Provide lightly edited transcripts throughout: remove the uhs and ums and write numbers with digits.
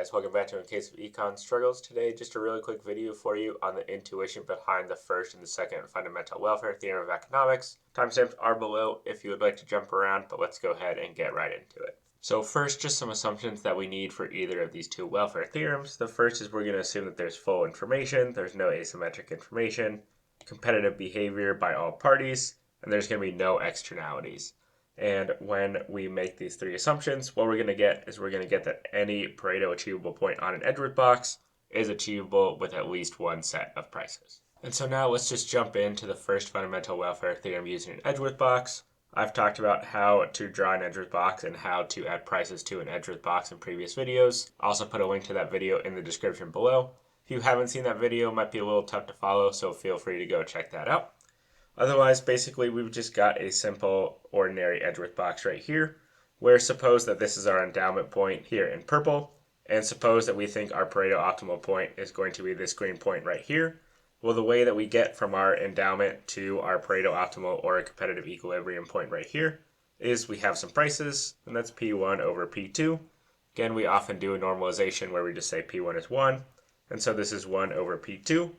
guys, welcome back to In Case of Econ Struggles. Today, just a really quick video for you on the intuition behind the first and the second fundamental welfare theorem of economics. Timestamps are below if you would like to jump around, but let's go ahead and get right into it. So first, just some assumptions that we need for either of these two welfare theorems. The first is we're going to assume that there's full information, there's no asymmetric information, competitive behavior by all parties, and there's going to be no externalities. And when we make these three assumptions, what we're going to get that any Pareto achievable point on an Edgeworth box is achievable with at least one set of prices. And so now let's just jump into the first fundamental welfare theorem using an Edgeworth box. I've talked about how to draw an Edgeworth box and how to add prices to an Edgeworth box in previous videos. I'll also put a link to that video in the description below. If you haven't seen that video, it might be a little tough to follow, so feel free to go check that out. Otherwise, basically, we've just got a simple ordinary Edgeworth box right here, where suppose that this is our endowment point here in purple, and suppose that we think our Pareto optimal point is going to be this green point right here. Well, the way that we get from our endowment to our Pareto optimal or a competitive equilibrium point right here is we have some prices, and that's P1 over P2. Again, we often do a normalization where we just say P1 is 1, and so this is 1 over P2.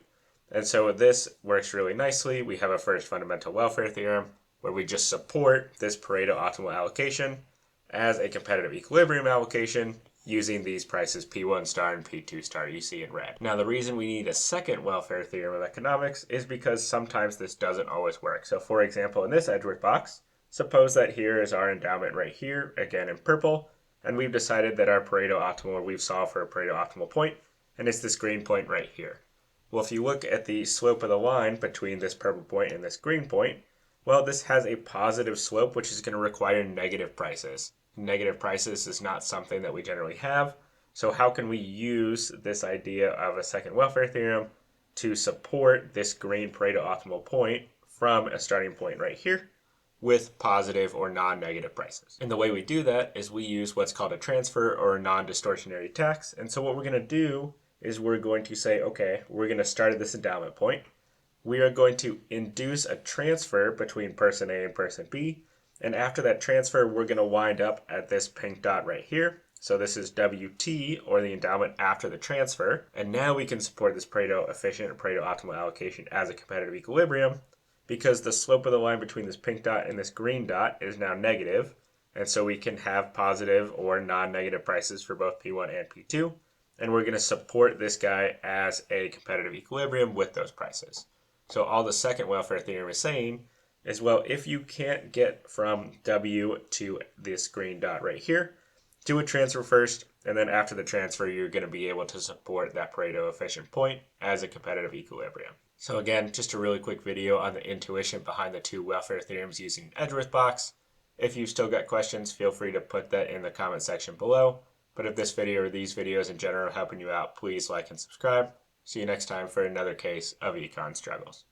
And so this works really nicely. We have a first fundamental welfare theorem where we just support this Pareto optimal allocation as a competitive equilibrium allocation using these prices P1 star and P2 star you see in red. Now the reason we need a second welfare theorem of economics is because sometimes this doesn't always work. So for example, in this Edgeworth box, suppose that here is our endowment right here, again in purple, and we've decided that our Pareto optimal, we've solved for a Pareto optimal point, and it's this green point right here. Well, if you look at the slope of the line between this purple point and this green point, well, this has a positive slope, which is going to require negative prices. Negative prices is not something that we generally have. So how can we use this idea of a second welfare theorem to support this green Pareto optimal point from a starting point right here with positive or non-negative prices? And the way we do that is we use what's called a transfer or a non-distortionary tax. And so what we're going to do is we're going to say, okay, we're going to start at this endowment point. We are going to induce a transfer between person A and person B. And after that transfer, we're going to wind up at this pink dot right here. So this is WT, or the endowment after the transfer. And now we can support this Pareto efficient or Pareto optimal allocation as a competitive equilibrium because the slope of the line between this pink dot and this green dot is now negative. And so we can have positive or non-negative prices for both P1 and P2. And we're going to support this guy as a competitive equilibrium with those prices. So all the second welfare theorem is saying is, well, if you can't get from W to this green dot right here, do a transfer first, and then after the transfer, you're going to be able to support that Pareto efficient point as a competitive equilibrium. So again, just a really quick video on the intuition behind the two welfare theorems using Edgeworth box. If you've still got questions, feel free to put that in the comment section below. But if this video or these videos in general are helping you out, please like and subscribe. See you next time for another case of Econ Struggles.